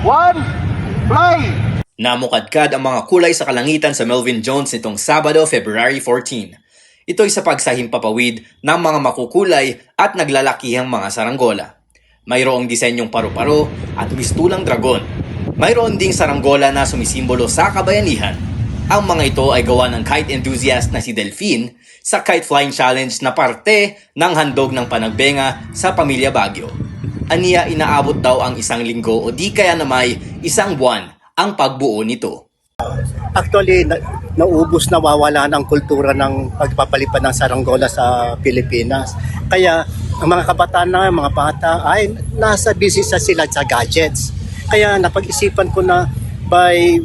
One, fly! Namukadkad ang mga kulay sa kalangitan sa Melvin Jones nitong Sabado, February 14. Ito'y sa pagsahimpapawid ng mga makukulay at naglalakihang mga saranggola. Mayroong disenyong paru-paro at mistulang dragon. Mayroon ding saranggola na sumisimbolo sa kabayanihan. Ang mga ito ay gawa ng kite enthusiast na si Delphine sa Kite Flying Challenge na parte ng handog ng panagbenga sa Pamilya Baguio. Aniya inaabot daw ang isang linggo o di kaya na may isang buwan ang pagbuo nito. Actually, naubos, nawawala ng kultura ng pagpapalipad ng saranggola sa Pilipinas. Kaya ang mga kabataan na, mga bata ay nasa busy sila sa gadgets. Kaya napag-isipan ko na by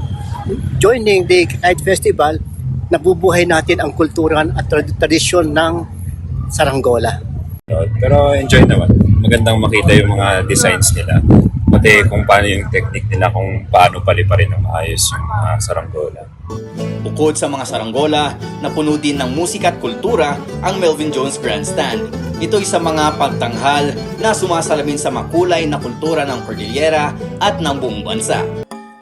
joining the Kite Festival, nabubuhay natin ang kultura at tradisyon ng saranggola. Pero enjoy naman. Magandang makita yung mga designs nila. Pati kung paano yung technique nila, kung paano paliparin ng maayos yung mga saranggola. Bukod sa mga saranggola, napuno din ng musika at kultura ang Melvin Jones Grandstand. Ito'y sa mga pagtanghal na sumasalamin sa makulay na kultura ng Cordillera at ng buong bansa.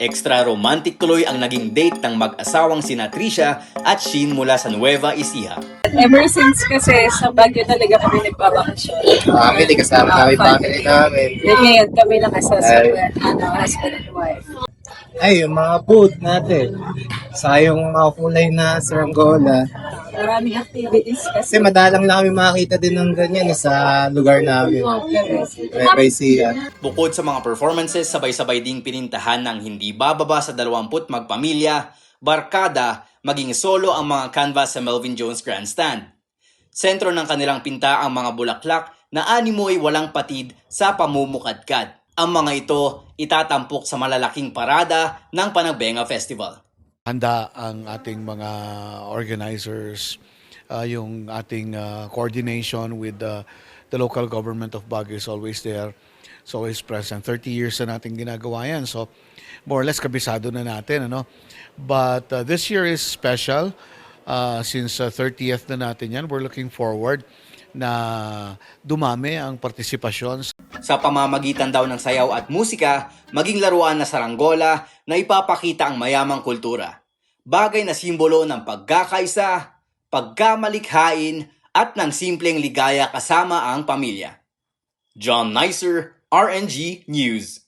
Extra romantic tuloy ang naging date ng mag-asawang sina Trisha at Sheen mula sa Nueva Ecija. Ever since kasi sa Baguio talaga kami nagpapakasyon. Family, kasama kami, family namin. Ngayon kami lang as husband and wife. Ay, yung mga food natin. Sa yung mga kulay na saranggola. Maraming activities Kasi kasi. madalang lang kami makakita din ng ganyan sa lugar namin. By Sia. Bukod sa mga performances, sabay-sabay ding pinintahan ng hindi bababa sa 20 magpamilya, barkada, maging solo ang mga canvas sa Melvin Jones Grandstand. Sentro ng kanilang pinta ang mga bulaklak na animoy walang patid sa pamumukadkad. Ang mga ito itatampok sa malalaking parada ng Panagbenga Festival. Handa ang ating mga organizers, yung ating coordination with the local government of Baguio is always there. It's always present. 30 years na natin ginagawa yan. So, more or less kabisado na natin. Ano? But this year is special. Since 30th na natin yan, we're looking forward na dumami ang partisipasyon. Sa pamamagitan daw ng sayaw at musika, maging laruan na saranggola na ipapakita ang mayamang kultura. Bagay na simbolo ng pagkakaisa, pagkamalikhain at ng simpleng ligaya kasama ang pamilya. John Nicer, RNG News.